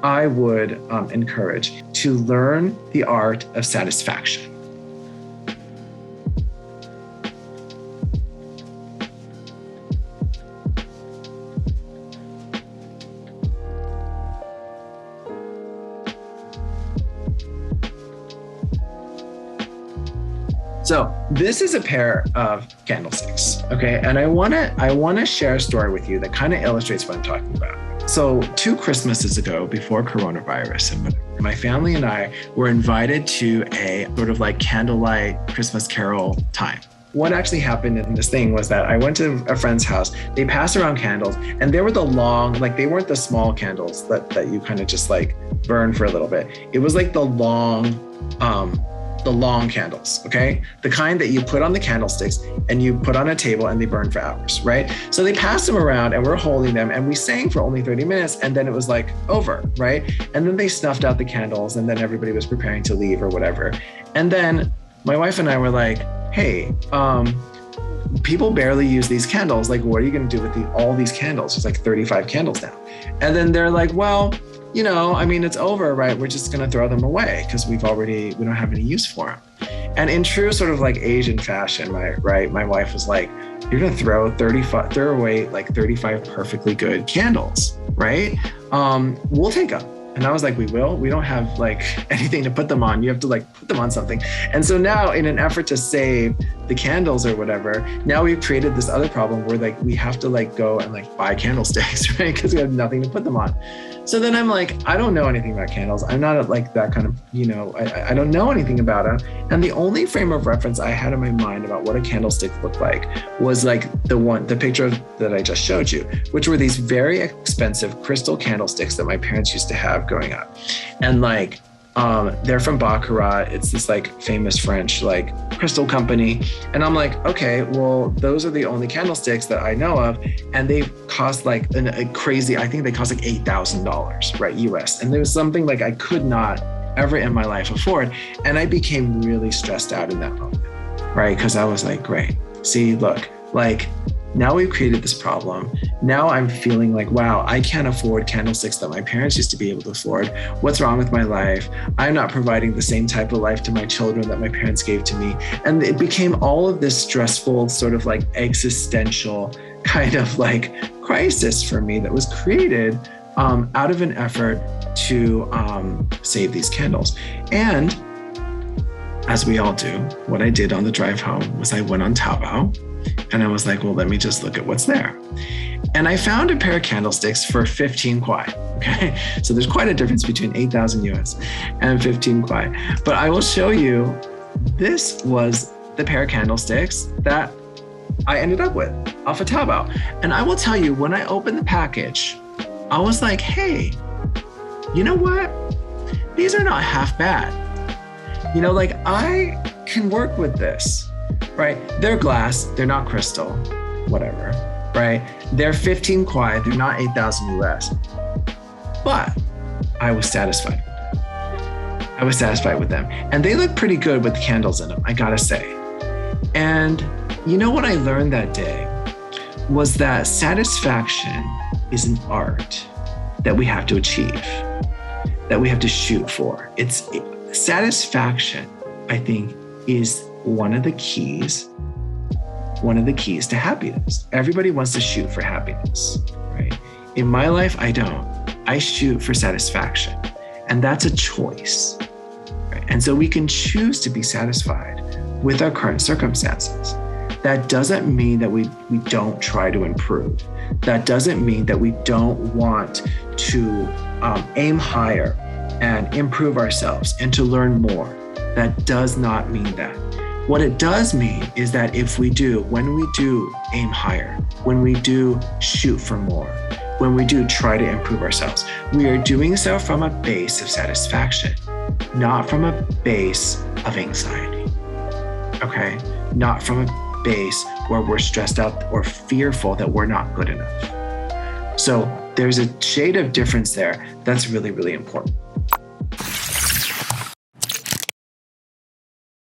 I would encourage to learn the art of satisfaction. So this is a pair of candlesticks, okay? And I wanna share a story with you that kind of illustrates what I'm talking about. So 2 Christmases ago, before coronavirus and whatever, my family and I were invited to a sort of like candlelight Christmas carol time. What actually happened in this thing was that I went to a friend's house, they passed around candles, and they were the long, like they weren't the small candles that you kind of just like burn for a little bit. It was like the long candles, okay? The kind that you put on the candlesticks and you put on a table and they burn for hours, right? So they passed them around and we're holding them and we sang for only 30 minutes and then it was like over, right? And then they snuffed out the candles and then everybody was preparing to leave or whatever. And then my wife and I were like, hey, people barely use these candles. Like, what are you gonna do with all these candles? There's like 35 candles now. And then they're like, well, you know, I mean, it's over, right? We're just going to throw them away because we don't have any use for them. And in true sort of like Asian fashion, my wife was like, you're going to throw away like 35 perfectly good candles, right? We'll take them. And I was like, we will? We don't have like anything to put them on. You have to like put them on something. And so now in an effort to save the candles or whatever, now we've created this other problem where like we have to like go and like buy candlesticks, right? Because we have nothing to put them on. So then I'm like, I don't know anything about candles. I'm not like that kind of, you know, I don't know anything about them. And the only frame of reference I had in my mind about what a candlestick looked like was like the picture that I just showed you, which were these very expensive crystal candlesticks that my parents used to have growing up. And like, they're from Baccarat. It's this like famous French like crystal company. And I'm like, okay, well, those are the only candlesticks that I know of. And they cost like a crazy, I think they cost like $8,000, right? US. And there was something like I could not ever in my life afford. And I became really stressed out in that moment, right? Because I was like, great, see, look, like now we've created this problem. Now I'm feeling like, wow, I can't afford candlesticks that my parents used to be able to afford. What's wrong with my life? I'm not providing the same type of life to my children that my parents gave to me. And it became all of this stressful sort of like existential kind of like crisis for me that was created out of an effort to save these candles. And as we all do, what I did on the drive home was I went on Taobao. And I was like, well, let me just look at what's there. And I found a pair of candlesticks for 15 kwai, okay? So there's quite a difference between 8,000 US and 15 kwai. But I will show you, this was the pair of candlesticks that I ended up with off of Taobao. And I will tell you, when I opened the package, I was like, hey, you know what? These are not half bad. You know, like I can work with this. Right? They're glass, they're not crystal, whatever, right? They're 15 kwai, they're not 8,000 US. But I was satisfied. I was satisfied with them. And they look pretty good with candles in them, I gotta say. And you know what I learned that day was that satisfaction is an art that we have to achieve, that we have to shoot for. Satisfaction, I think, is one of the keys to happiness. Everybody wants to shoot for happiness, right? In my life, I don't. I shoot for satisfaction, and that's a choice, right? And so we can choose to be satisfied with our current circumstances. That doesn't mean that we don't try to improve. That doesn't mean that we don't want to aim higher and improve ourselves and to learn more. That does not mean that. What it does mean is that when we do aim higher, when we do shoot for more, when we do try to improve ourselves, we are doing so from a base of satisfaction, not from a base of anxiety, okay? Not from a base where we're stressed out or fearful that we're not good enough. So there's a shade of difference there that's really, really important.